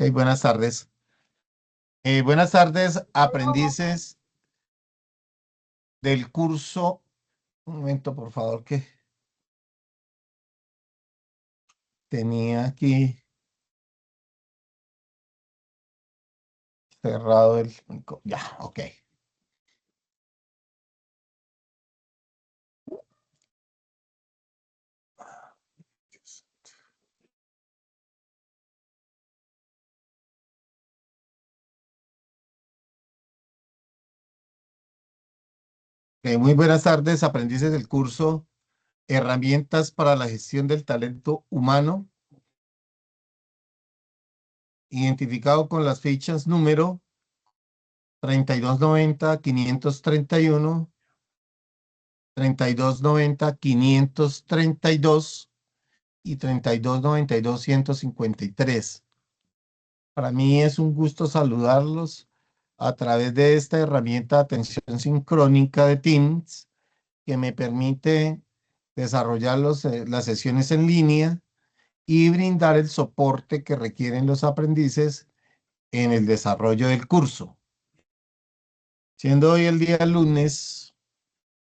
Buenas tardes. Buenas tardes, aprendices del curso. Un momento, por favor, que tenía aquí cerrado el... Ya, ok. Muy buenas tardes, aprendices del curso Herramientas para la gestión del talento humano, identificado con las fichas número 3290, 531, 3290, 532 y 3292, 153. Para mí es un gusto saludarlos a través de esta herramienta de atención sincrónica de Teams que me permite desarrollar las sesiones en línea y brindar el soporte que requieren los aprendices en el desarrollo del curso. Siendo hoy el día lunes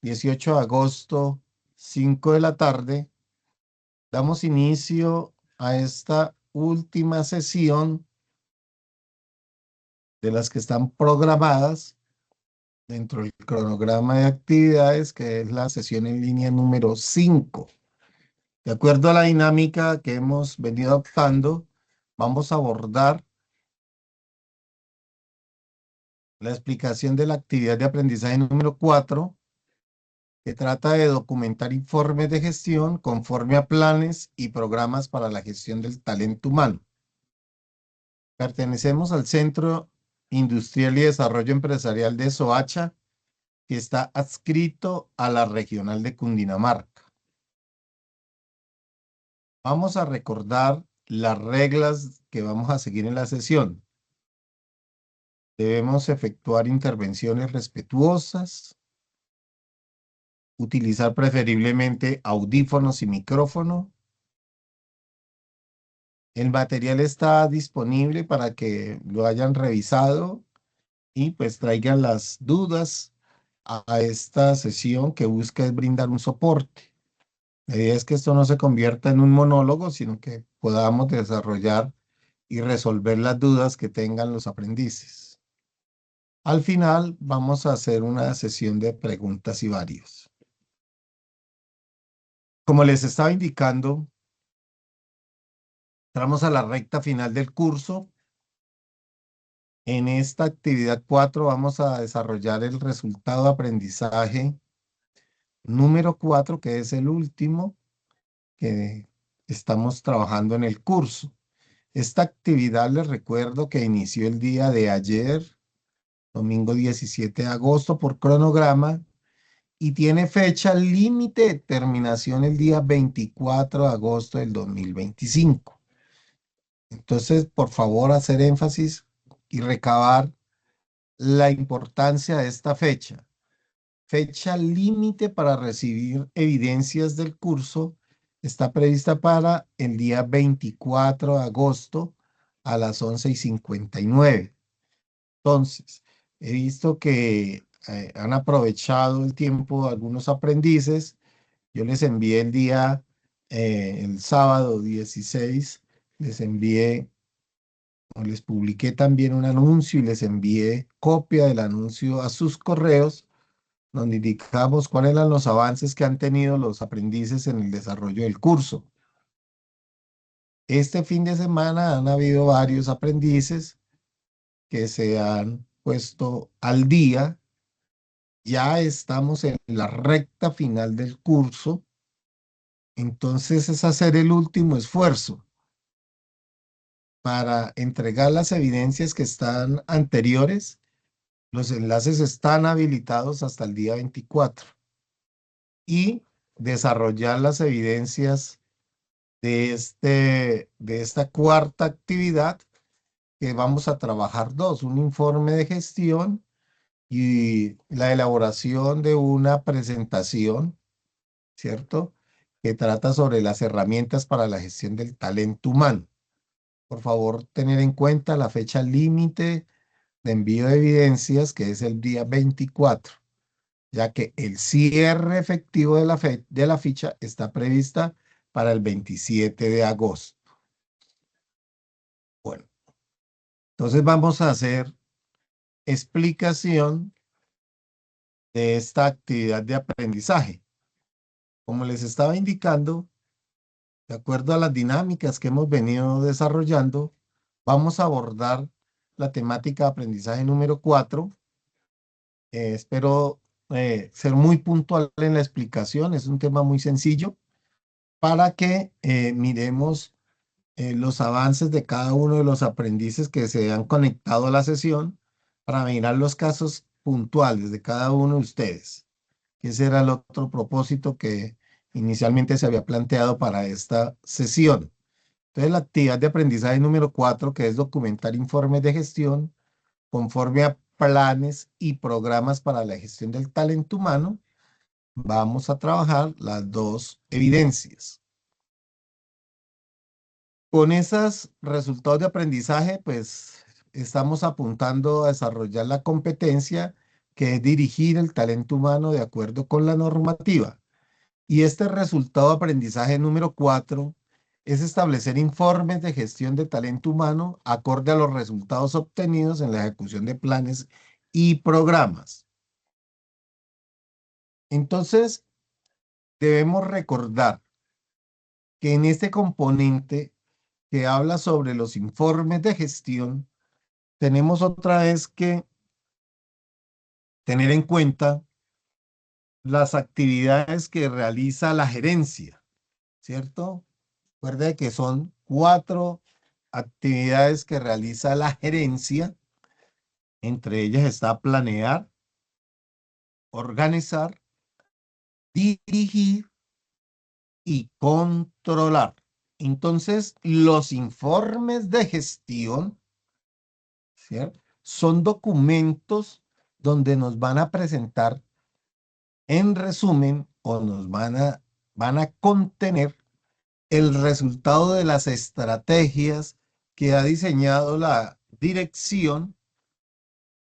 18 de agosto, 5 de la tarde, damos inicio a esta última sesión de las que están programadas dentro del cronograma de actividades, que es la sesión en línea número 5. De acuerdo a la dinámica que hemos venido adoptando, vamos a abordar la explicación de la actividad de aprendizaje número 4, que trata de documentar informes de gestión conforme a planes y programas para la gestión del talento humano. Pertenecemos al Centro Industrial y Desarrollo Empresarial de Soacha, que está adscrito a la Regional de Cundinamarca. Vamos a recordar las reglas que vamos a seguir en la sesión. Debemos efectuar intervenciones respetuosas, utilizar preferiblemente audífonos y micrófono. El material está disponible para que lo hayan revisado y pues traigan las dudas a esta sesión que busca es brindar un soporte. La idea es que esto no se convierta en un monólogo, sino que podamos desarrollar y resolver las dudas que tengan los aprendices. Al final vamos a hacer una sesión de preguntas y varios. Como les estaba indicando, entramos a la recta final del curso. En esta actividad 4 vamos a desarrollar el resultado de aprendizaje número 4, que es el último que estamos trabajando en el curso. Esta actividad les recuerdo que inició el día de ayer, domingo 17 de agosto, por cronograma y tiene fecha límite de terminación el día 24 de agosto del 2025. Entonces, por favor, hacer énfasis y recabar la importancia de esta fecha. Fecha límite para recibir evidencias del curso está prevista para el día 24 de agosto a las 11:59. Entonces, he visto que han aprovechado el tiempo algunos aprendices. Yo les envié el sábado 16, les envié o les publiqué también un anuncio y les envié copia del anuncio a sus correos, donde indicamos cuáles eran los avances que han tenido los aprendices en el desarrollo del curso. Este fin de semana han habido varios aprendices que se han puesto al día. Ya estamos en la recta final del curso, entonces es hacer el último esfuerzo para entregar las evidencias que están anteriores. Los enlaces están habilitados hasta el día 24 y desarrollar las evidencias de esta cuarta actividad, que vamos a trabajar dos: un informe de gestión y la elaboración de una presentación, ¿cierto?, que trata sobre las herramientas para la gestión del talento humano. por favor, tener en cuenta la fecha límite de envío de evidencias, que es el día 24, ya que el cierre efectivo de de la ficha está prevista para el 27 de agosto. Bueno, entonces vamos a hacer explicación de esta actividad de aprendizaje. Como les estaba indicando, de acuerdo a las dinámicas que hemos venido desarrollando, vamos a abordar la temática de aprendizaje número 4. Espero ser muy puntual en la explicación. Es un tema muy sencillo para que miremos los avances de cada uno de los aprendices que se han conectado a la sesión para mirar los casos puntuales de cada uno de ustedes. Ese era el otro propósito que inicialmente se había planteado para esta sesión. Entonces, la actividad de aprendizaje número 4, que es documentar informes de gestión conforme a planes y programas para la gestión del talento humano, vamos a trabajar las dos evidencias. Con esos resultados de aprendizaje, pues estamos apuntando a desarrollar la competencia que es dirigir el talento humano de acuerdo con la normativa. Y este resultado de aprendizaje número 4 es establecer informes de gestión de talento humano acorde a los resultados obtenidos en la ejecución de planes y programas. Entonces, debemos recordar que en este componente que habla sobre los informes de gestión, tenemos otra vez que tener en cuenta las actividades que realiza la gerencia, ¿cierto? Recuerde que son 4 actividades que realiza la gerencia. Entre ellas está planear, organizar, dirigir y controlar. Entonces, los informes de gestión, ¿cierto? Son documentos donde nos van a presentar en resumen o van a contener el resultado de las estrategias que ha diseñado la dirección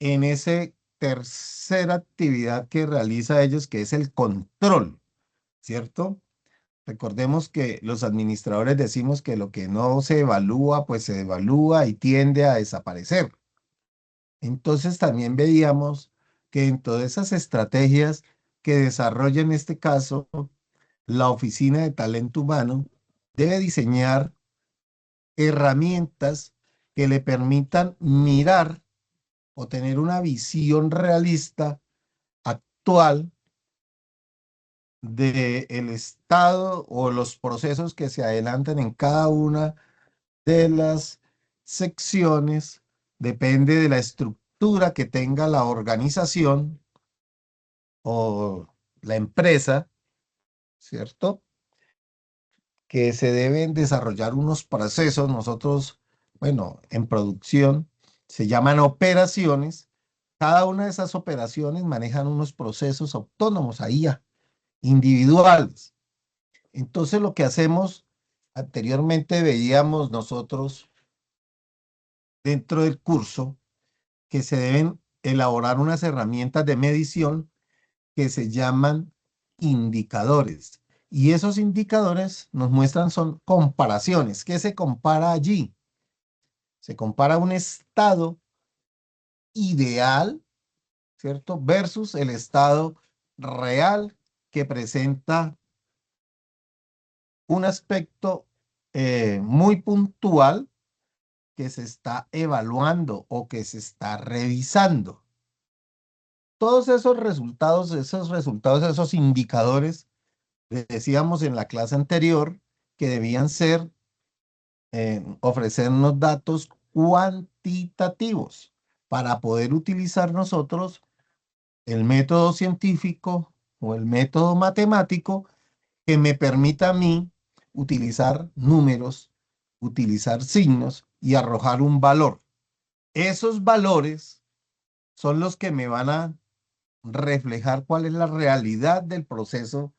en esa tercera actividad que realiza ellos, que es el control, ¿cierto? Recordemos que los administradores decimos que lo que no se evalúa, pues se devalúa y tiende a desaparecer. Entonces también veíamos que en todas esas estrategias que desarrolla en este caso la Oficina de Talento Humano, debe diseñar herramientas que le permitan mirar o tener una visión realista actual del estado o los procesos que se adelantan en cada una de las secciones, depende de la estructura que tenga la organización o la empresa, ¿cierto? Que se deben desarrollar unos procesos, nosotros, bueno, en producción se llaman operaciones. Cada una de esas operaciones manejan unos procesos autónomos ahí, individuales. Entonces lo que hacemos, anteriormente veíamos nosotros dentro del curso que se deben elaborar unas herramientas de medición que se llaman indicadores. Y esos indicadores nos muestran son comparaciones. ¿Qué se compara allí? Se compara un estado ideal, ¿cierto? Versus el estado real que presenta un aspecto muy puntual que se está evaluando o que se está revisando. Todos esos indicadores, decíamos en la clase anterior que debían ser, ofrecernos datos cuantitativos para poder utilizar nosotros el método científico o el método matemático que me permita a mí utilizar números, utilizar signos y arrojar un valor. Esos valores son los que me van a reflejar cuál es la realidad del proceso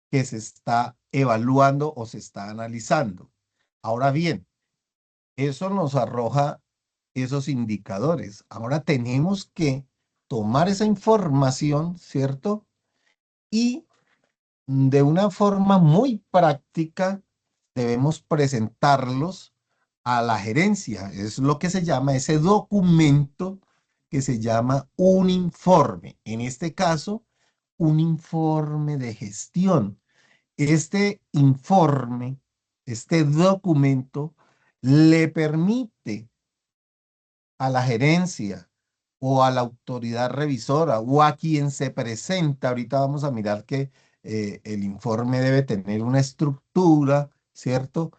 que se está evaluando o se está analizando. Ahora bien, eso nos arroja esos indicadores. Ahora tenemos que tomar esa información, ¿cierto? Y de una forma muy práctica debemos presentarlos a la gerencia. Es lo que se llama ese documento que se llama un informe. En este caso, un informe de gestión. Este informe, este documento, le permite a la gerencia o a la autoridad revisora o a quien se presenta. Ahorita vamos a mirar que el informe debe tener una estructura, ¿cierto?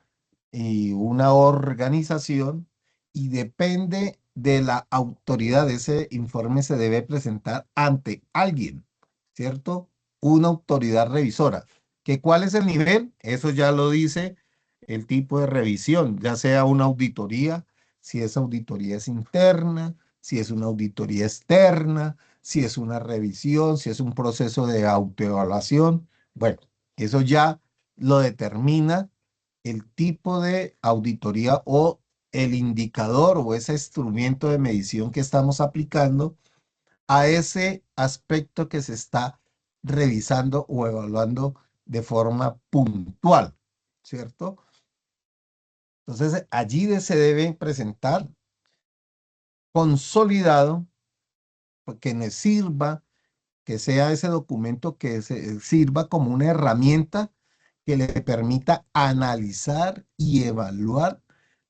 Y una organización, y depende de la autoridad. Ese informe se debe presentar ante alguien, ¿cierto? Una autoridad revisora. ¿Que cuál es el nivel? Eso ya lo dice el tipo de revisión, ya sea una auditoría, si esa auditoría es interna, si es una auditoría externa, si es una revisión, si es un proceso de autoevaluación. Bueno, eso ya lo determina el tipo de auditoría o el indicador o ese instrumento de medición que estamos aplicando a ese aspecto que se está revisando o evaluando de forma puntual, ¿cierto? Entonces, se debe presentar consolidado, que nos sirva, que sea ese documento que sirva como una herramienta que le permita analizar y evaluar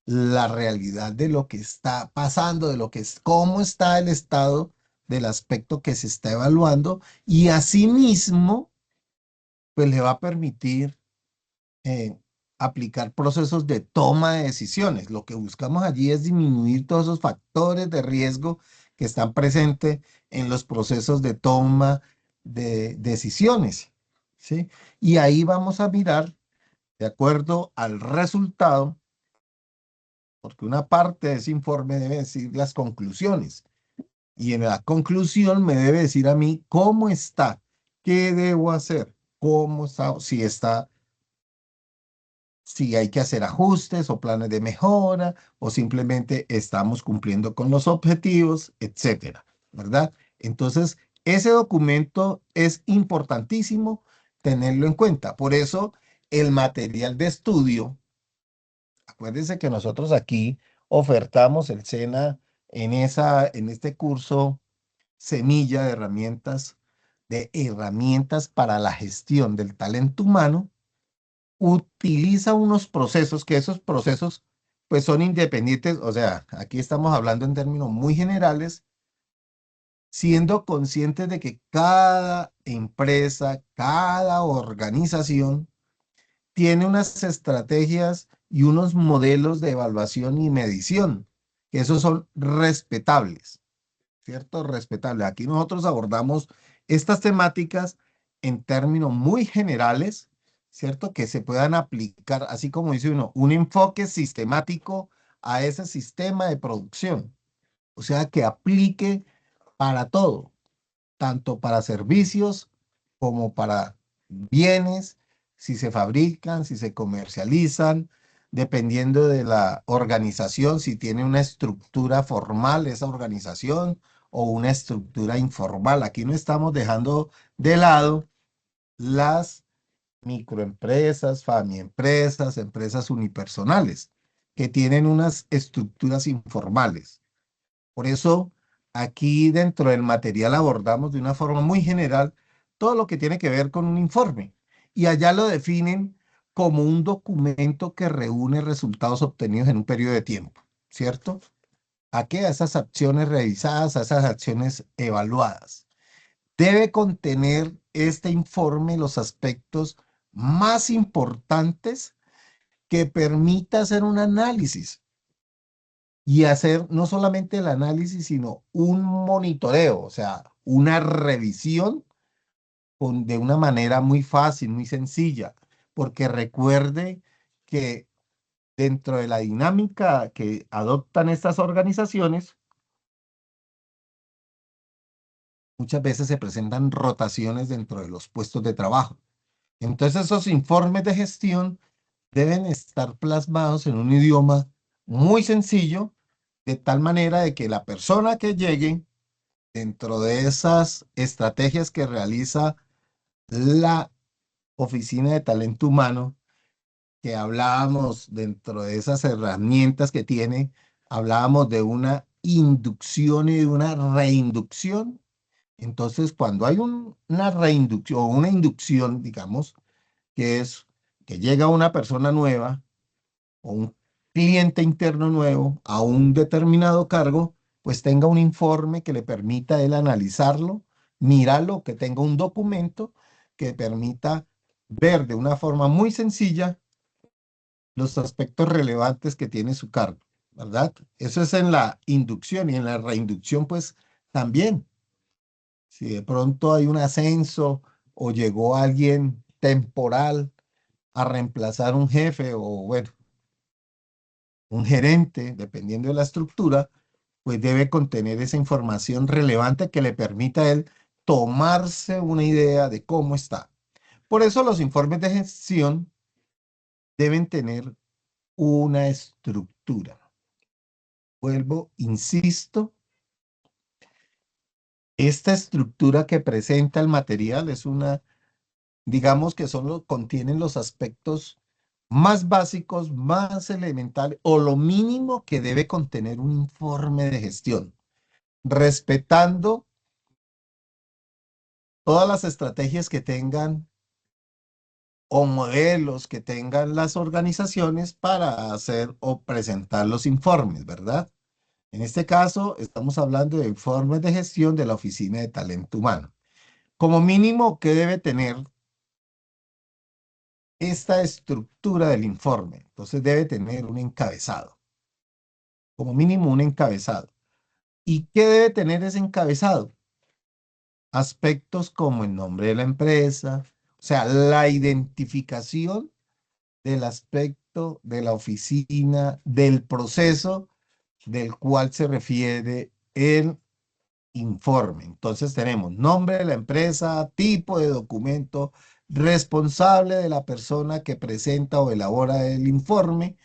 la realidad de lo que está pasando, de lo que es, cómo está el estado del aspecto que se está evaluando, y asimismo, pues le va a permitir eh, aplicar procesos de toma de decisiones. Lo que buscamos allí es disminuir todos esos factores de riesgo que están presentes en los procesos de toma de decisiones, ¿sí? Y ahí vamos a mirar, de acuerdo al resultado, porque una parte de ese informe debe decir las conclusiones, y en la conclusión me debe decir a mí cómo está, qué debo hacer, cómo está, si hay que hacer ajustes o planes de mejora, o simplemente estamos cumpliendo con los objetivos, etcétera, ¿verdad? Entonces, ese documento es importantísimo tenerlo en cuenta. Por eso, el material de estudio, acuérdense que nosotros aquí ofertamos el SENA en este curso Semilla de herramientas para la gestión del talento humano. Utiliza unos procesos, que esos procesos pues son independientes. O sea, aquí estamos hablando en términos muy generales, siendo conscientes de que cada empresa, cada organización tiene unas estrategias y unos modelos de evaluación y medición, que esos son respetables, ¿cierto? Respetable. Aquí nosotros abordamos estas temáticas en términos muy generales, ¿cierto? Que se puedan aplicar, así como dice uno, un enfoque sistemático a ese sistema de producción. O sea, que aplique para todo, tanto para servicios como para bienes, si se fabrican, si se comercializan, dependiendo de la organización, si tiene una estructura formal esa organización o una estructura informal. Aquí no estamos dejando de lado las microempresas, famiempresas, empresas unipersonales, que tienen unas estructuras informales. Por eso, aquí dentro del material abordamos de una forma muy general todo lo que tiene que ver con un informe. Y allá lo definen como un documento que reúne resultados obtenidos en un periodo de tiempo, ¿cierto? ¿A qué? A esas acciones revisadas, a esas acciones evaluadas. Debe contener este informe los aspectos más importantes que permita hacer un análisis y hacer no solamente el análisis, sino un monitoreo, o sea, una revisión de una manera muy fácil, muy sencilla, porque recuerde que dentro de la dinámica que adoptan estas organizaciones, muchas veces se presentan rotaciones dentro de los puestos de trabajo. Entonces, esos informes de gestión deben estar plasmados en un idioma muy sencillo, de tal manera de que la persona que llegue dentro de esas estrategias que realiza la Oficina de Talento Humano, que hablábamos dentro de esas herramientas que tiene, hablábamos de una inducción y de una reinducción. Entonces, cuando hay una reinducción o una inducción, digamos, que es que llega una persona nueva o un cliente interno nuevo a un determinado cargo, pues tenga un informe que le permita a él analizarlo, mirarlo, que tenga un documento que permita ver de una forma muy sencilla los aspectos relevantes que tiene su cargo, ¿verdad? Eso es en la inducción y en la reinducción, pues también. Si de pronto hay un ascenso o llegó alguien temporal a reemplazar un jefe o, bueno, un gerente, dependiendo de la estructura, pues debe contener esa información relevante que le permita a él tomarse una idea de cómo está. Por eso los informes de gestión deben tener una estructura. Vuelvo, insisto, esta estructura que presenta el material es una, digamos que solo contienen los aspectos más básicos, más elementales o lo mínimo que debe contener un informe de gestión, respetando todas las estrategias que tengan o modelos que tengan las organizaciones para hacer o presentar los informes, ¿verdad? En este caso, estamos hablando de informes de gestión de la Oficina de Talento Humano. Como mínimo, ¿qué debe tener esta estructura del informe? Entonces debe tener un encabezado, como mínimo un encabezado. ¿Y qué debe tener ese encabezado? Aspectos como el nombre de la empresa, o sea, la identificación del aspecto de la oficina, del proceso del cual se refiere el informe. Entonces tenemos nombre de la empresa, tipo de documento, responsable de la persona que presenta o elabora el informe,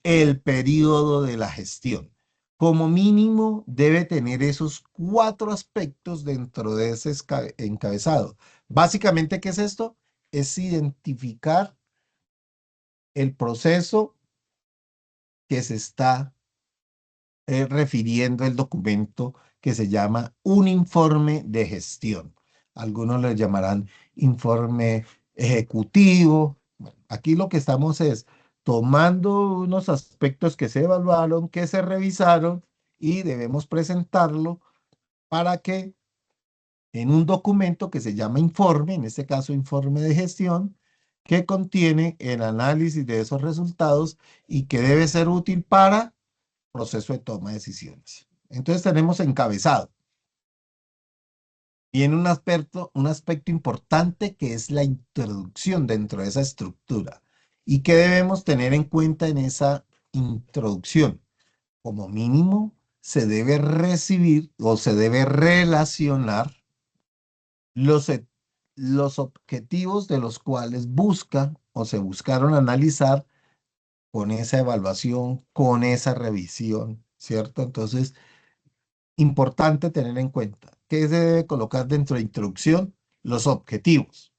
el periodo de la gestión. Como mínimo debe tener esos cuatro aspectos dentro de ese encabezado. Básicamente, ¿qué es esto? Es identificar el proceso que se está refiriendo el documento que se llama un informe de gestión. Algunos le llamarán informe ejecutivo. Bueno, aquí lo que estamos es tomando unos aspectos que se evaluaron, que se revisaron y debemos presentarlo para que en un documento que se llama informe, en este caso informe de gestión, que contiene el análisis de esos resultados y que debe ser útil para proceso de toma de decisiones. Entonces tenemos encabezado. Viene un aspecto importante que es la introducción dentro de esa estructura. ¿Y qué debemos tener en cuenta en esa introducción? Como mínimo, se debe recibir o se debe relacionar los, los objetivos de los cuales busca o se buscaron analizar con esa evaluación, con esa revisión, ¿cierto? Entonces, importante tener en cuenta que se debe colocar dentro de introducción los objetivos.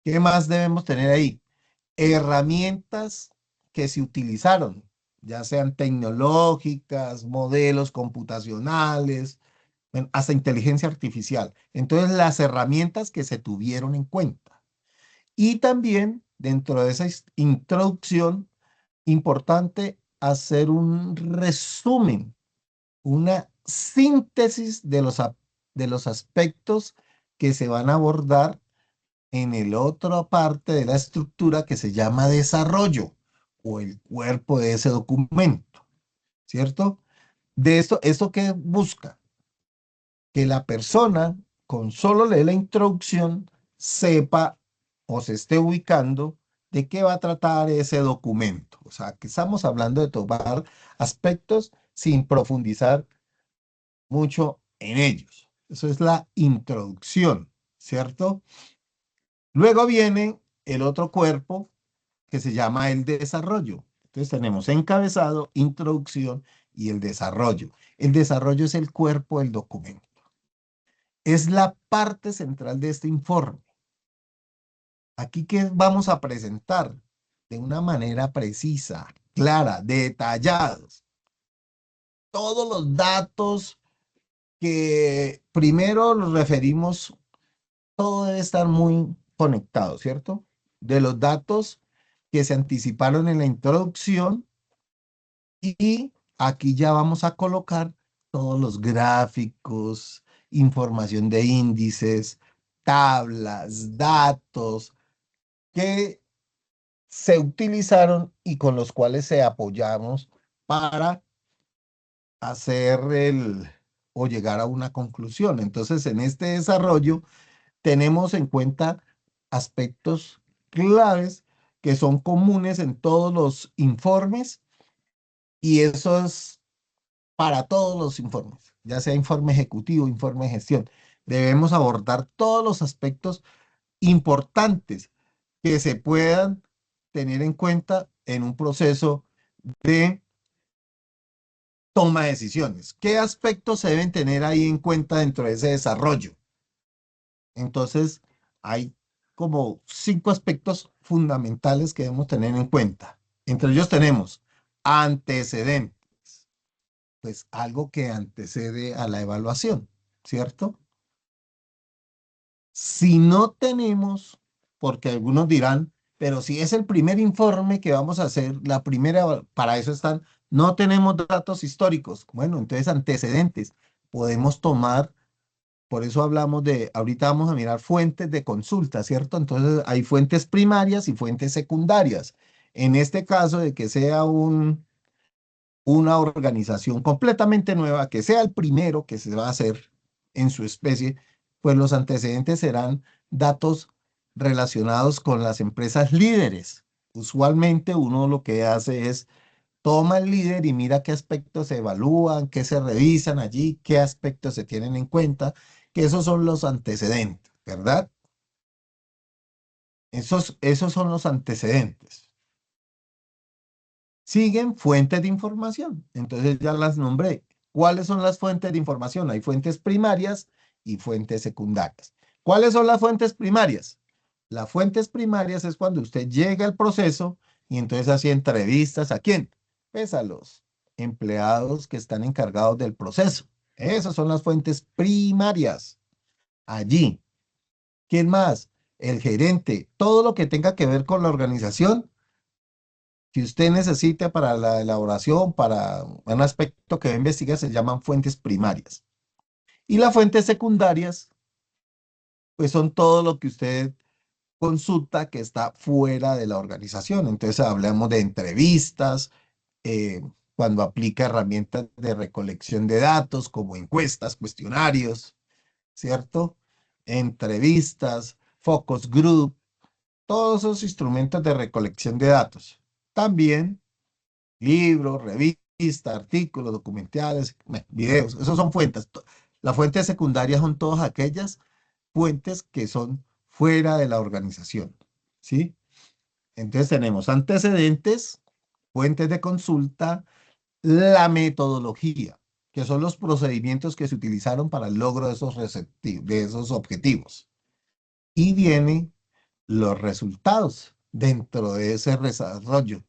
¿Qué más debemos tener ahí? Herramientas que se utilizaron, ya sean tecnológicas, modelos computacionales, bueno, hasta inteligencia artificial. Entonces, las herramientas que se tuvieron en cuenta. Y también dentro de esa introducción, importante hacer un resumen, una síntesis de los aspectos que se van a abordar en el otra parte de la estructura que se llama desarrollo o el cuerpo de ese documento, ¿cierto? De esto que busca que la persona con solo leer la introducción sepa o se esté ubicando de qué va a tratar ese documento. O sea, que estamos hablando de tomar aspectos sin profundizar mucho en ellos. Eso es la introducción, ¿cierto? Luego viene el otro cuerpo que se llama el desarrollo. Entonces tenemos encabezado, introducción y el desarrollo. El desarrollo es el cuerpo del documento. Es la parte central de este informe. Aquí que vamos a presentar de una manera precisa, clara, detallados, todos los datos que primero los referimos, todo debe estar muy conectado, ¿cierto? De los datos que se anticiparon en la introducción y aquí ya vamos a colocar todos los gráficos, información de índices, tablas, datos que se utilizaron y con los cuales se apoyamos para hacer o llegar a una conclusión. Entonces, en este desarrollo tenemos en cuenta aspectos claves que son comunes en todos los informes y eso es para todos los informes, ya sea informe ejecutivo, informe de gestión. Debemos abordar todos los aspectos importantes que se puedan tener en cuenta en un proceso de toma de decisiones. ¿Qué aspectos se deben tener ahí en cuenta dentro de ese desarrollo? Entonces, hay como 5 aspectos fundamentales que debemos tener en cuenta. Entre ellos tenemos antecedentes, pues algo que antecede a la evaluación, ¿cierto? Si no tenemos, porque algunos dirán, pero si es el primer informe que vamos a hacer, la primera, para eso están, no tenemos datos históricos. Bueno, entonces antecedentes. Podemos tomar, por eso hablamos de, ahorita vamos a mirar fuentes de consulta, ¿cierto? Entonces hay fuentes primarias y fuentes secundarias. En este caso de que sea una organización completamente nueva, que sea el primero que se va a hacer en su especie, pues los antecedentes serán datos relacionados con las empresas líderes. Usualmente uno lo que hace es toma el líder y mira qué aspectos se evalúan, qué se revisan allí, qué aspectos se tienen en cuenta, que esos son los antecedentes, ¿verdad? Esos son los antecedentes. Siguen fuentes de información. Entonces ya las nombré. ¿Cuáles son las fuentes de información? Hay fuentes primarias y fuentes secundarias. ¿Cuáles son las fuentes primarias? Las fuentes primarias es cuando usted llega al proceso y entonces hace entrevistas. ¿A quién? Pues a los empleados que están encargados del proceso. Esas son las fuentes primarias. Allí. ¿Quién más? El gerente. Todo lo que tenga que ver con la organización que usted necesite para la elaboración, para un aspecto que investiga, se llaman fuentes primarias. Y las fuentes secundarias, pues son todo lo que usted consulta que está fuera de la organización. Entonces hablamos de entrevistas, eh, cuando aplica herramientas de recolección de datos como encuestas, cuestionarios, ¿cierto? Entrevistas, focus group, todos esos instrumentos de recolección de datos. También libros, revistas, artículos, documentales, videos, esos son fuentes. Las fuentes secundarias son todas aquellas fuentes que son fuera de la organización, ¿sí? Entonces tenemos antecedentes, fuentes de consulta, la metodología, que son los procedimientos que se utilizaron para el logro de de esos objetivos. Y vienen los resultados dentro de ese desarrollo.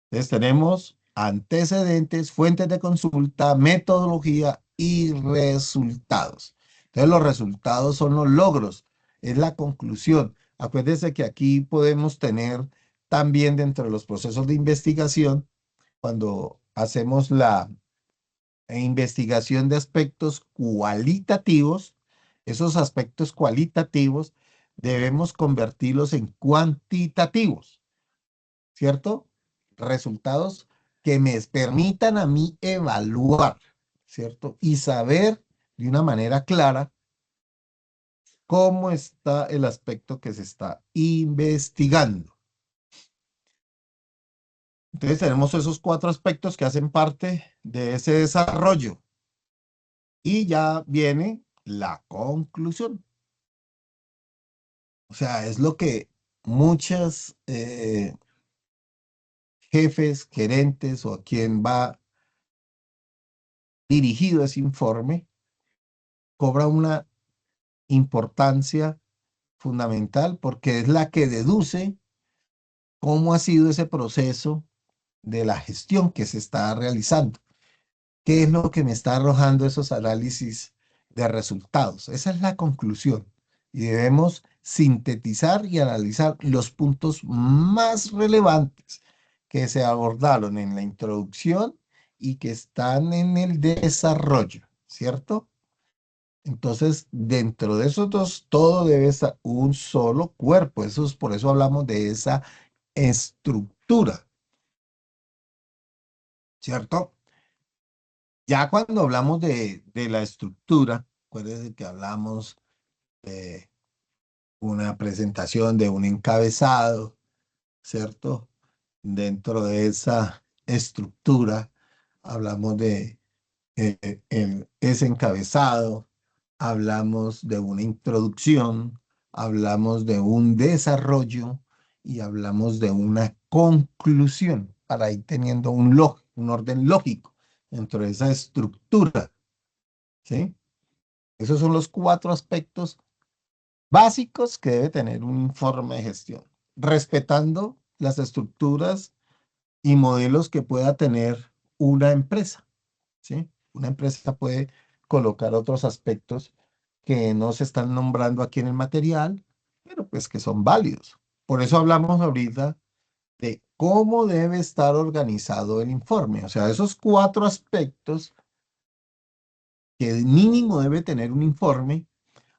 Entonces tenemos antecedentes, fuentes de consulta, metodología y resultados. Entonces los resultados son los logros, es la conclusión. Acuérdense que aquí podemos tener también dentro de los procesos de investigación, cuando hacemos la investigación de aspectos cualitativos, esos aspectos cualitativos debemos convertirlos en cuantitativos. ¿Cierto? Resultados que me permitan a mí evaluar, ¿cierto? Y saber de una manera clara cómo está el aspecto que se está investigando. Entonces tenemos esos 4 aspectos que hacen parte de ese desarrollo. Y ya viene la conclusión. O sea, es lo que muchas jefes, gerentes o a quien va dirigido ese informe, cobra una importancia fundamental porque es la que deduce cómo ha sido ese proceso de la gestión que se está realizando. ¿Qué es lo que me está arrojando esos análisis de resultados? Esa es la conclusión. Y debemos sintetizar y analizar los puntos más relevantes que se abordaron en la introducción y que están en el desarrollo, ¿cierto? Entonces, dentro de esos dos, todo debe estar un solo cuerpo. Por eso hablamos de esa estructura, ¿cierto? Ya cuando hablamos de la estructura, acuérdense que hablamos de una presentación, de un encabezado, ¿cierto? Dentro de esa estructura, hablamos de ese encabezado, hablamos de una introducción, hablamos de un desarrollo y hablamos de una conclusión para ir teniendo un orden lógico dentro de esa estructura, ¿sí? Esos son los cuatro aspectos básicos que debe tener un informe de gestión, respetando las estructuras y modelos que pueda tener una empresa, ¿sí? Una empresa puede colocar otros aspectos que no se están nombrando aquí en el material, pero pues que son válidos. Por eso hablamos ahorita de cómo debe estar organizado el informe. O sea, esos cuatro aspectos que mínimo debe tener un informe.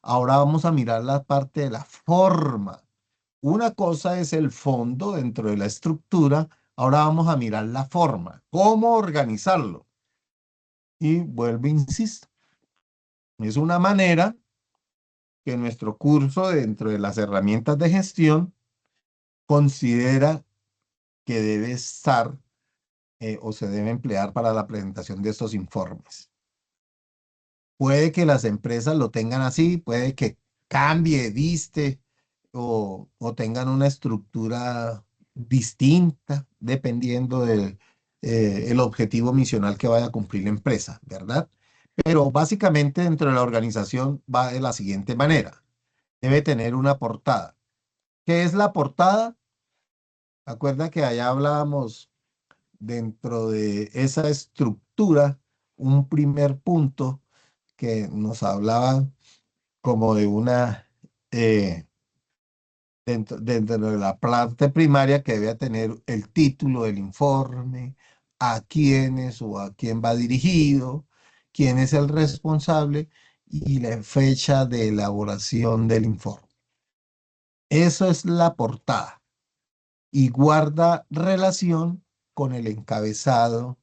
Ahora vamos a mirar la parte de la forma. Una cosa es el fondo dentro de la estructura. Ahora vamos a mirar la forma, cómo organizarlo. Y vuelvo, insisto, es una manera que nuestro curso dentro de las herramientas de gestión considera que debe estar o se debe emplear para la presentación de estos informes. Puede que las empresas lo tengan así, puede que cambie, diste o tengan una estructura distinta dependiendo del el objetivo misional que vaya a cumplir la empresa, ¿verdad? Pero básicamente dentro de la organización va de la siguiente manera. Debe tener una portada. ¿Qué es la portada? Acuerda que allá hablábamos dentro de esa estructura, un primer punto que nos hablaba como de una, eh, dentro de la parte primaria que debía tener el título del informe, a quiénes o a quién va dirigido, quién es el responsable y la fecha de elaboración del informe. Eso es la portada y guarda relación con el encabezado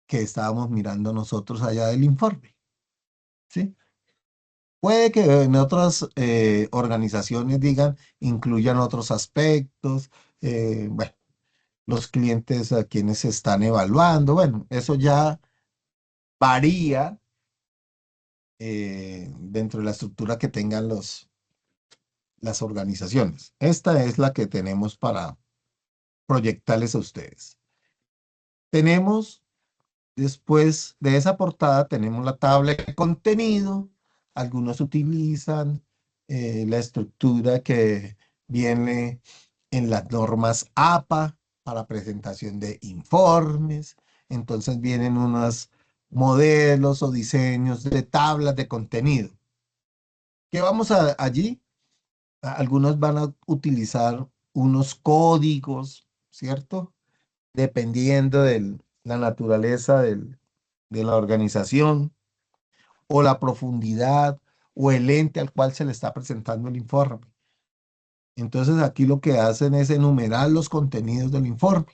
que estábamos mirando nosotros allá del informe, ¿sí? Puede que en otras organizaciones digan, incluyan otros aspectos, bueno, los clientes a quienes se están evaluando, bueno, eso ya varía dentro de la estructura que tengan las organizaciones. Esta es la que tenemos para proyectarles a ustedes. Tenemos Después de esa portada tenemos la tabla de contenido. Algunos utilizan la estructura que viene en las normas APA para presentación de informes. Entonces vienen unos modelos o diseños de tablas de contenido. ¿Qué vamos allí? Algunos van a utilizar unos códigos, ¿cierto? Dependiendo de la naturaleza de la organización o la profundidad o el ente al cual se le está presentando el informe. Entonces aquí lo que hacen es enumerar los contenidos del informe.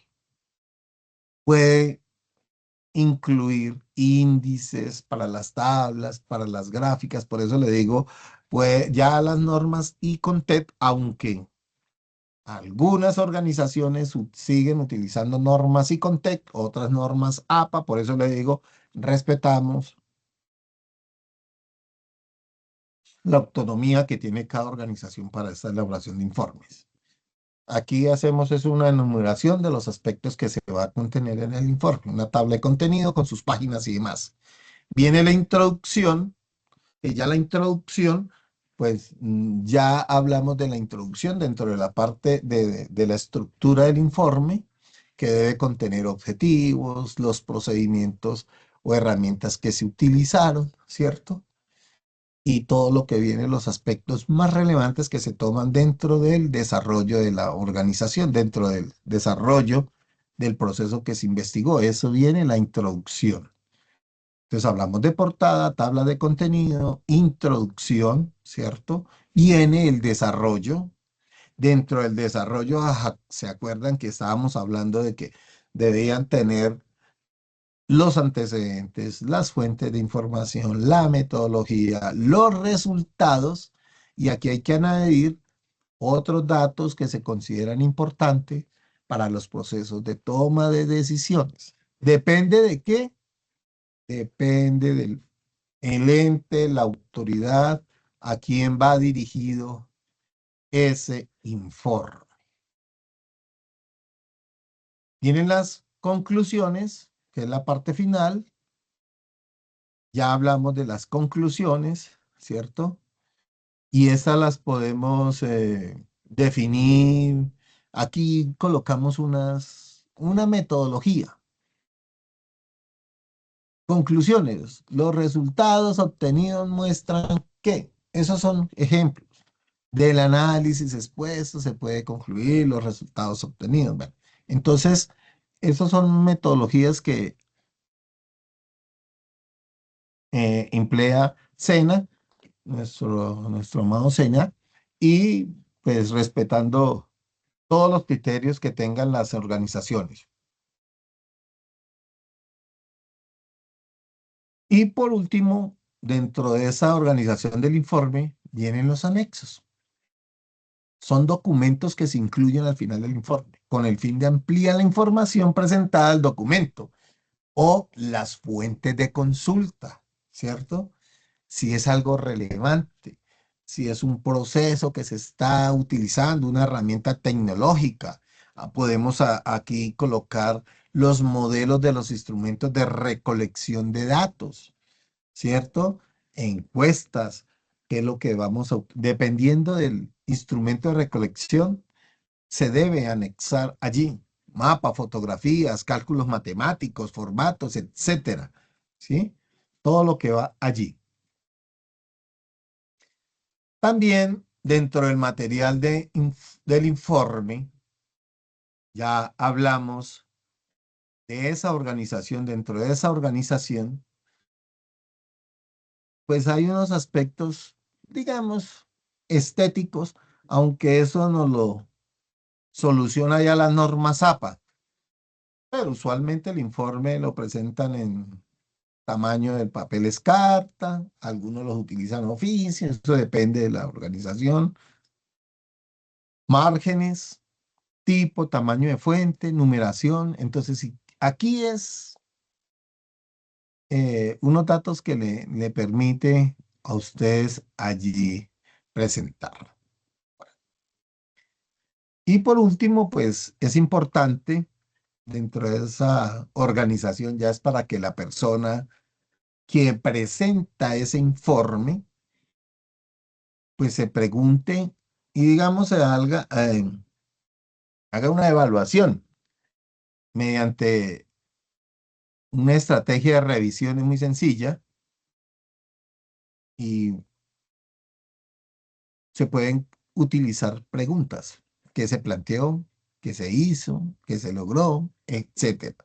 Puede incluir índices para las tablas, para las gráficas, por eso le digo, pues ya las normas ICONTET, aunque algunas organizaciones siguen utilizando normas ICONTET, otras normas APA, por eso le digo, respetamos la autonomía que tiene cada organización para esta elaboración de informes. Aquí hacemos es una enumeración de los aspectos que se va a contener en el informe, una tabla de contenido con sus páginas y demás. Viene la introducción, y ya la introducción, pues ya hablamos de la introducción dentro de la parte de la estructura del informe, que debe contener objetivos, los procedimientos o herramientas que se utilizaron, ¿cierto? Y todo lo que viene, los aspectos más relevantes que se toman dentro del desarrollo de la organización, dentro del desarrollo del proceso que se investigó. Eso viene en la introducción. Entonces hablamos de portada, tabla de contenido, introducción, ¿cierto? Viene el desarrollo. Dentro del desarrollo, ajá, ¿se acuerdan que estábamos hablando de que debían tener los antecedentes, las fuentes de información, la metodología, los resultados? Y aquí hay que añadir otros datos que se consideran importantes para los procesos de toma de decisiones. ¿Depende de qué? Depende del el ente, la autoridad a quien va dirigido ese informe. Vienen las conclusiones, que es la parte final. Ya hablamos de las conclusiones, ¿cierto? Y estas las podemos definir. Aquí colocamos una metodología. Conclusiones. Los resultados obtenidos muestran que, esos son ejemplos. Del análisis expuesto se puede concluir los resultados obtenidos. Bueno, entonces, esas son metodologías que emplea Sena, nuestro amado Sena, y pues respetando todos los criterios que tengan las organizaciones. Y por último, dentro de esa organización del informe vienen los anexos. Son documentos que se incluyen al final del informe, con el fin de ampliar la información presentada al documento o las fuentes de consulta, ¿cierto? Si es algo relevante, si es un proceso que se está utilizando, una herramienta tecnológica. Podemos aquí colocar los modelos de los instrumentos de recolección de datos, ¿cierto? Encuestas, que es lo que vamos a, dependiendo del instrumento de recolección, se debe anexar allí mapas, fotografías, cálculos matemáticos, formatos, etcétera, ¿sí? Todo lo que va allí. También dentro del material del informe, ya hablamos de esa organización. Dentro de esa organización, pues hay unos aspectos, digamos, estéticos, aunque eso no lo soluciona ya la norma ZAPA, pero usualmente el informe lo presentan en tamaño del papel es carta, algunos los utilizan oficio, eso depende de la organización, márgenes, tipo, tamaño de fuente, numeración. Entonces, aquí es unos datos que le permite a ustedes allí presentar. Y por último, pues es importante dentro de esa organización, ya es para que la persona que presenta ese informe, pues se pregunte y digamos haga una evaluación mediante una estrategia de revisión muy sencilla y se pueden utilizar preguntas que se planteó, que se hizo, que se logró, etcétera.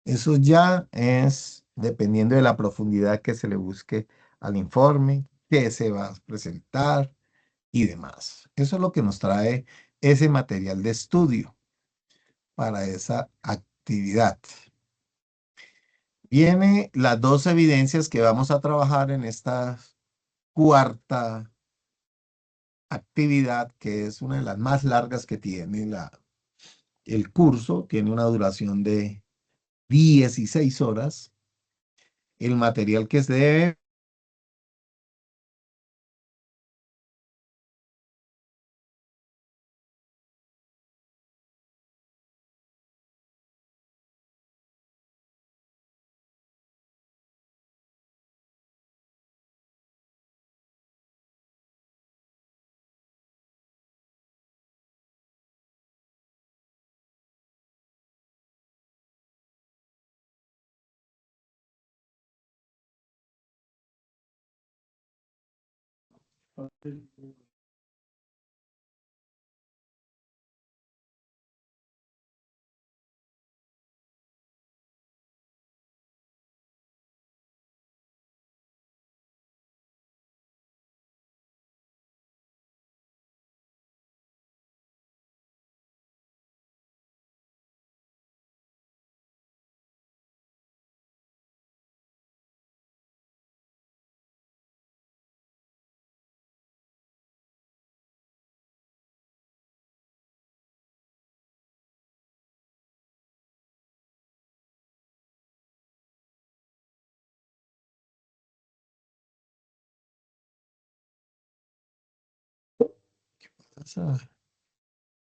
Eso ya es dependiendo de la profundidad que se le busque al informe, qué se va a presentar y demás. Eso es lo que nos trae ese material de estudio para esa actividad. Viene las dos evidencias que vamos a trabajar en esta cuarta actividad, que es una de las más largas que tiene el curso. Tiene una duración de 16 horas. El material que se debe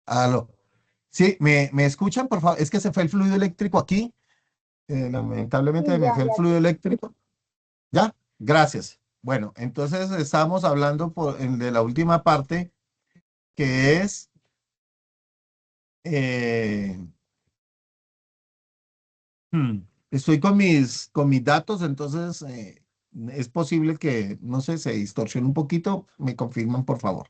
Aló. Sí, ¿me escuchan, por favor? Es que se fue el fluido eléctrico aquí. Lamentablemente Sí, me ya, fue el ya. fluido eléctrico. ¿Ya? Gracias. Bueno, entonces estamos hablando de la última parte, que es, eh, hmm, estoy con mis datos, entonces es posible que, no sé, se distorsione un poquito. Me confirman, por favor.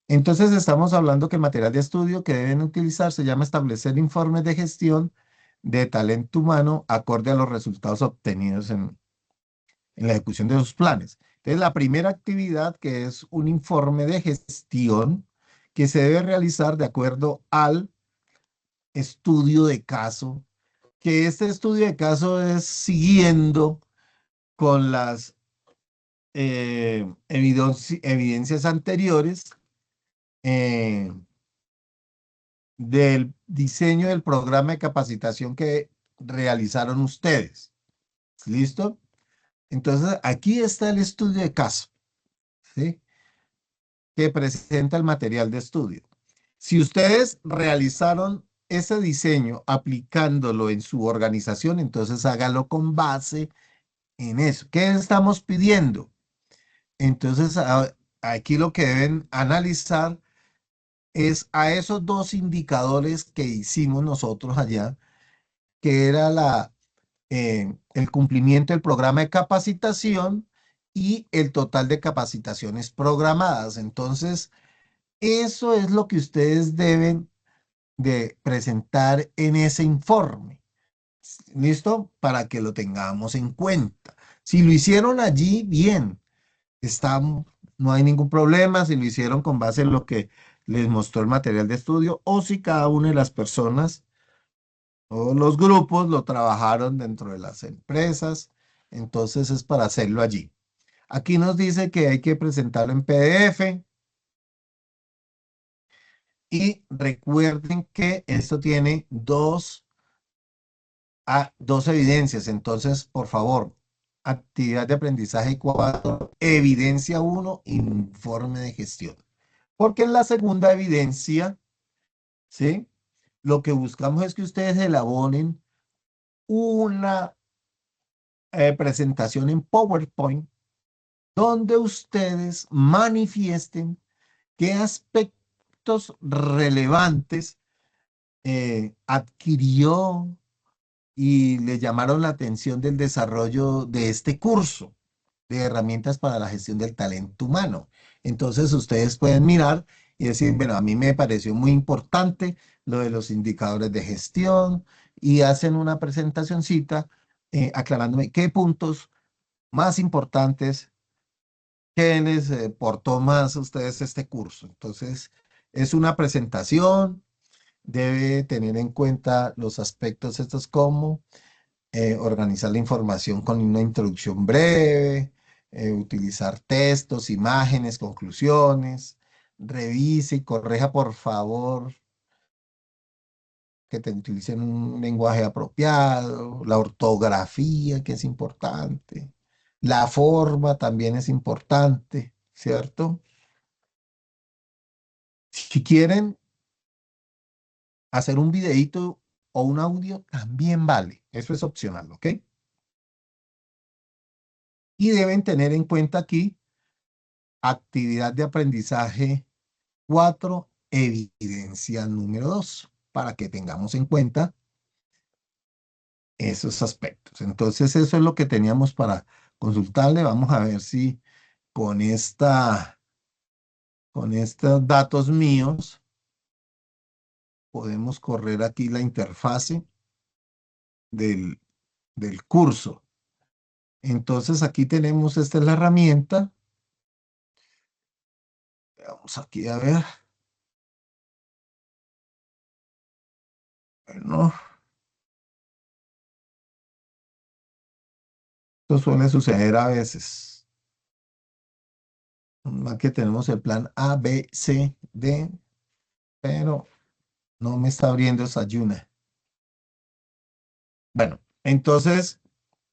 Entonces estamos hablando que el material de estudio que deben utilizar se llama establecer informes de gestión de talento humano acorde a los resultados obtenidos en la ejecución de sus planes. Entonces, la primera actividad, que es un informe de gestión que se debe realizar de acuerdo al estudio de caso, que este estudio de caso es siguiendo con las evidencias anteriores eh, del diseño del programa de capacitación que realizaron ustedes. ¿Listo? Entonces, aquí está el estudio de caso, ¿sí? Que presenta el material de estudio. Si ustedes realizaron ese diseño aplicándolo en su organización, entonces hágalo con base en eso. ¿Qué estamos pidiendo? Entonces, aquí lo que deben analizar es a esos dos indicadores que hicimos nosotros allá, que era el cumplimiento del programa de capacitación y el total de capacitaciones programadas. Entonces, eso es lo que ustedes deben de presentar en ese informe. ¿Listo? Para que lo tengamos en cuenta. Si lo hicieron allí, bien, está, no hay ningún problema. Si lo hicieron con base en lo que les mostró el material de estudio, o si cada una de las personas o los grupos lo trabajaron dentro de las empresas, entonces es para hacerlo allí. Aquí nos dice que hay que presentarlo en PDF. Y recuerden que esto tiene dos evidencias. Entonces, por favor, actividad de aprendizaje 4, evidencia 1, informe de gestión. Porque en la segunda evidencia, ¿sí? Lo que buscamos es que ustedes elaboren una presentación en PowerPoint donde ustedes manifiesten qué aspectos relevantes adquirió y le llamaron la atención del desarrollo de este curso de herramientas para la gestión del talento humano. Entonces ustedes pueden mirar y decir, bueno, a mí me pareció muy importante lo de los indicadores de gestión y hacen una presentacioncita aclarándome qué puntos más importantes que les portó más a ustedes este curso. Entonces, es una presentación, debe tener en cuenta los aspectos estos como organizar la información con una introducción breve, utilizar textos, imágenes, conclusiones, revise y corrija por favor que te utilicen un lenguaje apropiado, la ortografía que es importante, la forma también es importante, ¿cierto? Si quieren hacer un videíto o un audio, también vale, eso es opcional, ¿ok? Y deben tener en cuenta aquí actividad de aprendizaje 4, evidencia número 2, para que tengamos en cuenta esos aspectos. Entonces, eso es lo que teníamos para consultarle. Vamos a ver si con esta con estos datos míos, podemos correr aquí la interfase del, del curso. Entonces aquí tenemos, esta es la herramienta. Vamos aquí a ver. Bueno, esto suele suceder a veces. Aquí tenemos el plan A, B, C, D, pero no me está abriendo esa ayuna. Bueno, entonces,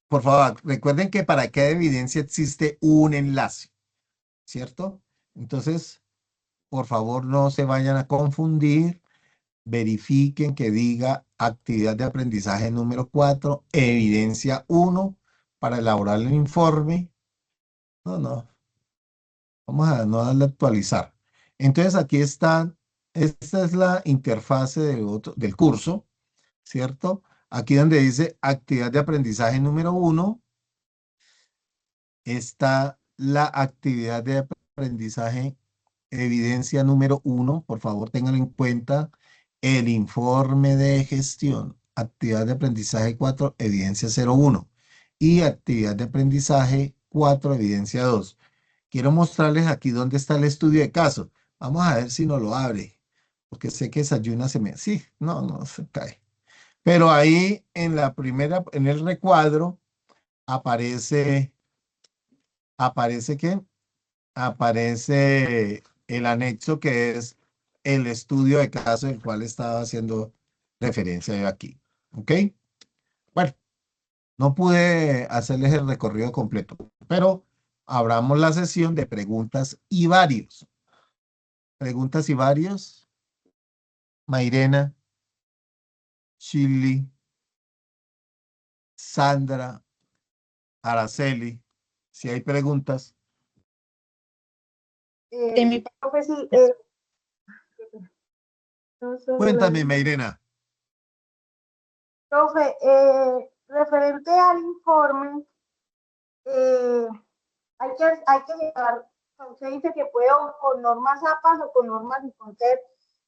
por favor, recuerden que para cada evidencia existe un enlace, ¿cierto? Entonces, por favor, no se vayan a confundir. Verifiquen que diga actividad de aprendizaje número 4, evidencia 1, para elaborar el informe. No, no, vamos a no darle a actualizar. Entonces, aquí está, esta es la interfase del curso, ¿cierto? Aquí donde dice actividad de aprendizaje número 1, está la actividad de aprendizaje evidencia número 1. Por favor, ténganlo en cuenta. El informe de gestión, actividad de aprendizaje 4, evidencia 01. Y actividad de aprendizaje 4, evidencia 2. Quiero mostrarles aquí dónde está el estudio de caso. Vamos a ver si nos lo abre, porque sé que esa ayuna se me... Sí, no, no se cae. Pero ahí en la primera, en el recuadro, aparece, ¿aparece qué? Aparece el anexo, que es el estudio de caso del cual estaba haciendo referencia yo aquí. ¿Ok? Bueno, no pude hacerles el recorrido completo, pero abramos la sesión de preguntas y varios. Preguntas y varios. Mairena, Chili, Sandra, Araceli. Si hay preguntas, Mi profe, sí, cuéntame, Mairena. profe, referente al informe, eh, hay que llevar, usted dice que puede con normas APAS o con normas ICONTEP,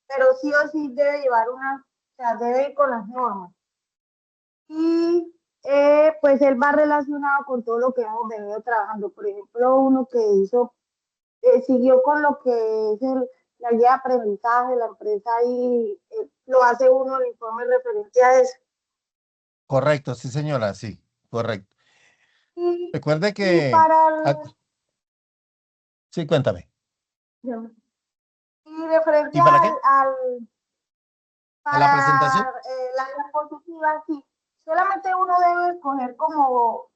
pero sí o sí debe llevar una, o sea, debe ir con las normas. Y pues él va relacionado con todo lo que hemos venido trabajando. Por ejemplo, uno que hizo, siguió con lo que es la guía de aprendizaje, la empresa y lo hace uno el informe referente a eso. Correcto, sí, señora, sí, correcto. Y, Recuerde y que... para sí, cuéntame. y referente ¿Y para qué? A la presentación. para las diapositivas, sí, solamente uno debe escoger como,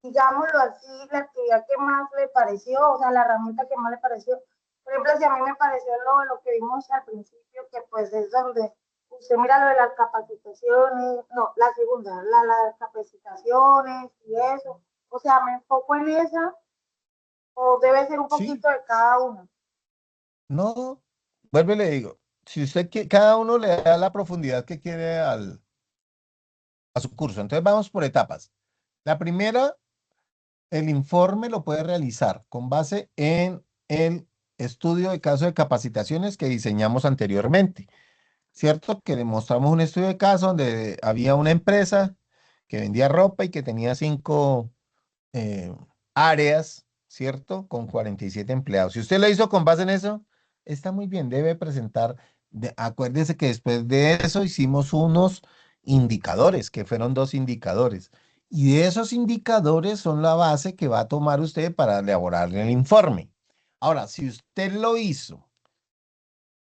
digámoslo así, la actividad que más le pareció, o sea, la herramienta que más le pareció. Por ejemplo, si a mí me pareció lo que vimos al principio, que pues es donde usted mira lo de las capacitaciones, no, la segunda, las capacitaciones y eso. O sea, me enfoco en esa o debe ser un Sí, poquito de cada uno. no, vuelve y le digo, si usted quiere, cada uno le da la profundidad que quiere a su curso. Entonces vamos por etapas. La primera, el informe lo puede realizar con base en el estudio de caso de capacitaciones que diseñamos anteriormente, ¿cierto? Que le mostramos un estudio de caso donde había una empresa que vendía ropa y que tenía 5 eh, áreas, ¿cierto? Con 47 empleados. Si usted lo hizo con base en eso, está muy bien, debe presentar. Acuérdese que después de eso hicimos unos indicadores, que fueron 2 indicadores. Y de esos indicadores son la base que va a tomar usted para elaborar el informe. Ahora, si usted lo hizo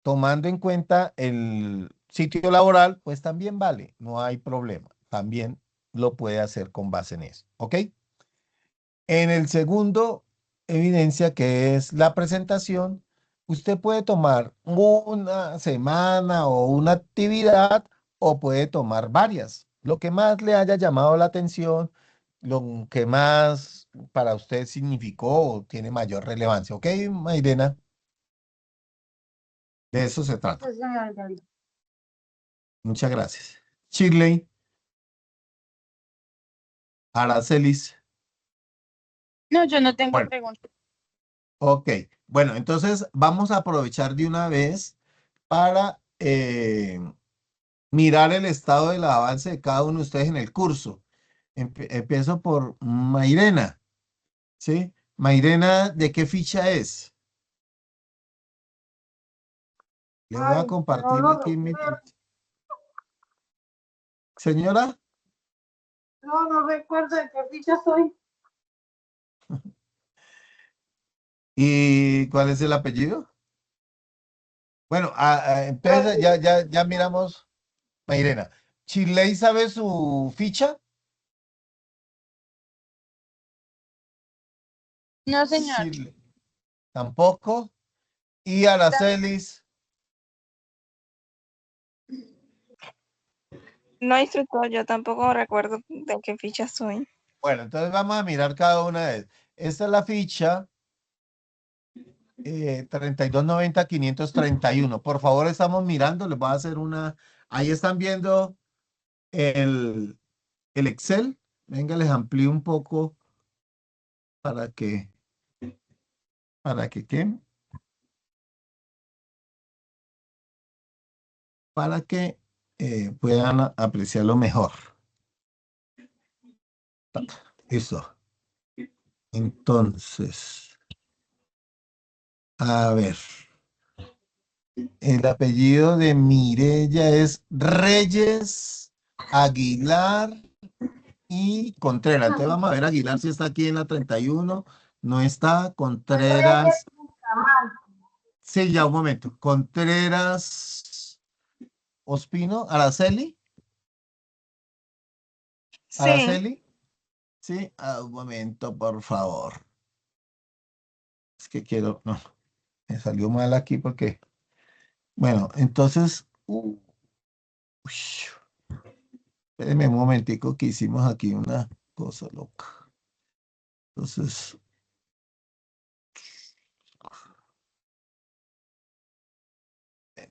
tomando en cuenta el sitio laboral, pues también vale, no hay problema. También lo puede hacer con base en eso, ¿ok? En el segundo evidencia, que es la presentación, usted puede tomar una semana o una actividad o puede tomar varias. Lo que más le haya llamado la atención, lo que más para usted significó o tiene mayor relevancia. ¿Ok, Mairena? De eso se trata. Pues, señora David. Muchas gracias. Shirley, Aracelis. No, yo no tengo Bueno, preguntas. ok. Bueno, entonces vamos a aprovechar de una vez para mirar el estado del avance de cada uno de ustedes en el curso. Empiezo por Mairena, ¿sí? Mairena, ¿de qué ficha es? Le voy a Ay, no compartir lo aquí mi... recuerdo. Señora, No recuerdo de qué ficha soy. ¿y cuál es el apellido? Bueno, empieza, Reyes. ya miramos, Mairena. ¿Chiley sabe su ficha? No, señor. Chile, tampoco. ¿Y Aracelis? No, instructor, yo tampoco recuerdo de qué ficha soy. Bueno, entonces vamos a mirar cada una de ellas. Esta es la ficha 3290-531. Por favor, estamos mirando, les voy a hacer una. Ahí están viendo el, el Excel. Venga, les amplío un poco para que, ¿qué? Para que puedan apreciarlo mejor. Listo. Entonces, a ver. El apellido de Mirella es Reyes, Aguilar y Contreras. Entonces vamos a ver Aguilar si está aquí en la 31. No está. Reyes Contreras. Bustamante. Sí, ya un momento. Contreras Ospino. Araceli. Sí, Araceli. Sí, un momento, por favor. Es que quiero. No, me salió mal aquí porque. Bueno, entonces. Ush, espéreme un momentico que hicimos aquí una cosa loca. Entonces.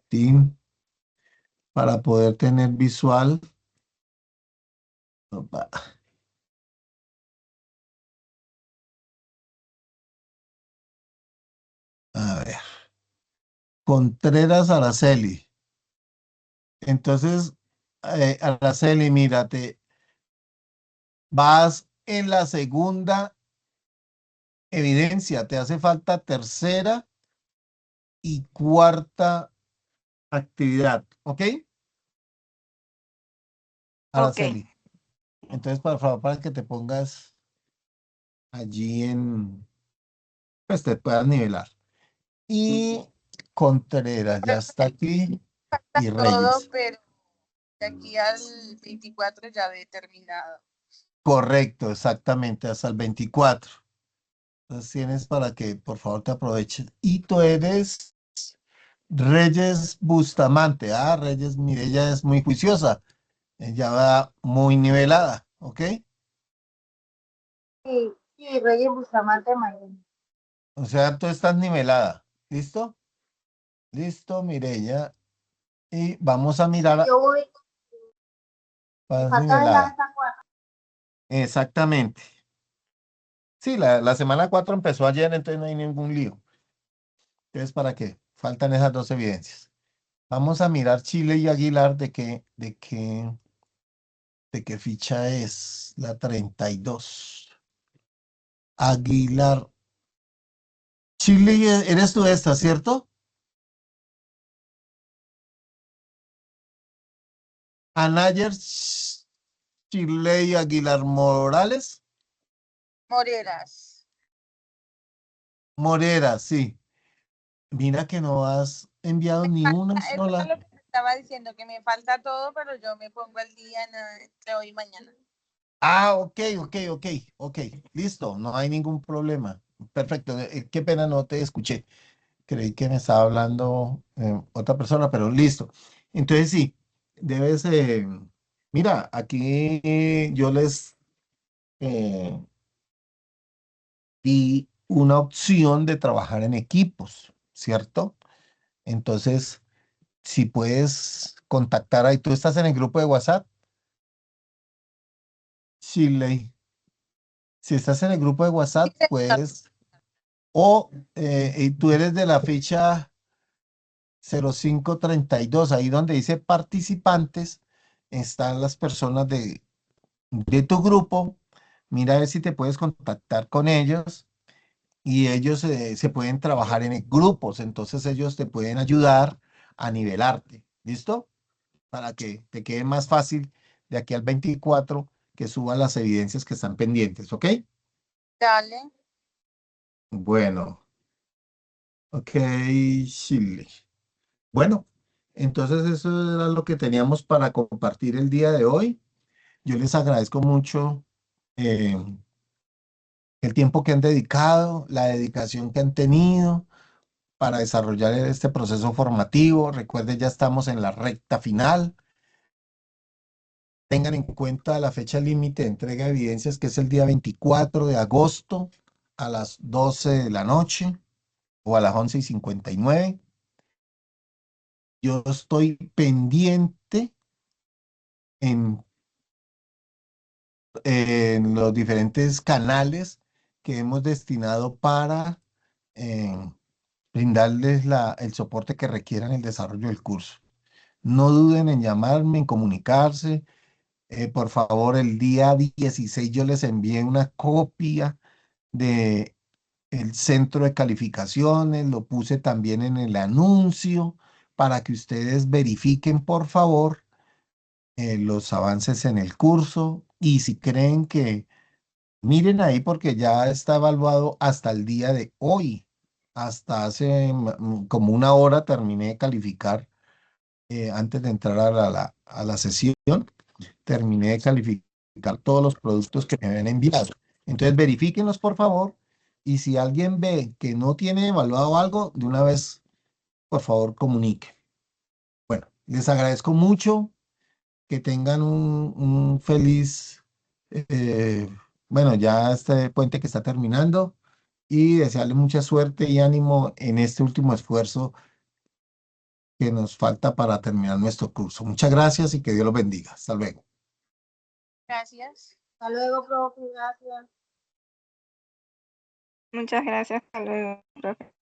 Team para poder tener visual. Opa, a ver, Contreras Araceli. Entonces, Araceli, mírate, vas en la segunda evidencia, te hace falta tercera y cuarta actividad, ¿ok? ok. Araceli. Entonces, por favor, para que te pongas allí pues te puedas nivelar. Y Contreras ya está aquí y Todo, Reyes. pero de aquí al 24 ya he terminado. Correcto, exactamente, hasta el 24. Entonces tienes para que por favor te aproveches. Y tú eres Reyes Bustamante. Ah, Reyes, mire, ella es muy juiciosa. Ella va muy nivelada, ¿ok? Sí, Reyes Bustamante Mayor. O sea, tú estás nivelada. ¿Listo? Listo, Mireya. Y vamos a mirar, Yo voy, me vas falta de la nivelada. esta cuarta. Exactamente. Sí, la semana 4 empezó ayer, entonces no hay ningún lío. Entonces, ¿para qué? Faltan esas dos evidencias. Vamos a mirar Chile y Aguilar ¿de qué ficha es? La 32. Aguilar. Chile, eres tú esta, ¿cierto? Anayer, Chile y Aguilar Morales. Moreras. Morera, sí. Mira que no has enviado ni una Eso es sola. lo que te estaba diciendo, que me falta todo, pero yo me pongo al día entre hoy y mañana. Ah, ok. Listo, no hay ningún problema. Perfecto. Qué pena no te escuché. Creí que me estaba hablando otra persona, pero listo. Entonces sí, debes, mira, aquí yo les eh, di una opción de trabajar en equipos, ¿cierto? Entonces, si puedes contactar ahí, tú estás en el grupo de WhatsApp, Shirley. Si estás en el grupo de Sí, WhatsApp, señor. puedes. O y tú eres de la ficha 0532, ahí donde dice participantes, están las personas de tu grupo. Mira a ver si te puedes contactar con ellos y ellos se pueden trabajar en grupos, entonces ellos te pueden ayudar a nivelarte. ¿Listo? Para que te quede más fácil de aquí al 24 que suban las evidencias que están pendientes, ¿ok? Dale. Bueno, ok, Chile. Bueno, entonces eso era lo que teníamos para compartir el día de hoy. Yo les agradezco mucho eh, el tiempo que han dedicado, la dedicación que han tenido para desarrollar este proceso formativo. Recuerden, ya estamos en la recta final. Tengan en cuenta la fecha límite de entrega de evidencias, que es el día 24 de agosto a las 12 de la noche o a las 11:59. Yo estoy pendiente en, en los diferentes canales que hemos destinado para eh, brindarles el soporte que requieran el desarrollo del curso. No duden en llamarme, en comunicarse. Por favor, el día 16 yo les envié una copia de el centro de calificaciones, lo puse también en el anuncio para que ustedes verifiquen, por favor, los avances en el curso y si creen que, miren ahí porque ya está evaluado hasta el día de hoy, hasta hace como una hora terminé de calificar antes de entrar a la sesión, terminé de calificar todos los productos que me habían enviado. Entonces, verifíquenlos, por favor. Y si alguien ve que no tiene evaluado algo, de una vez, por favor, comunique. Bueno, les agradezco mucho. Que tengan un feliz, eh, bueno, ya este puente que está terminando. Y desearles mucha suerte y ánimo en este último esfuerzo que nos falta para terminar nuestro curso. Muchas gracias y que Dios los bendiga. Hasta luego. Gracias. Hasta luego, profe, gracias. Muchas gracias. Hasta luego, profe.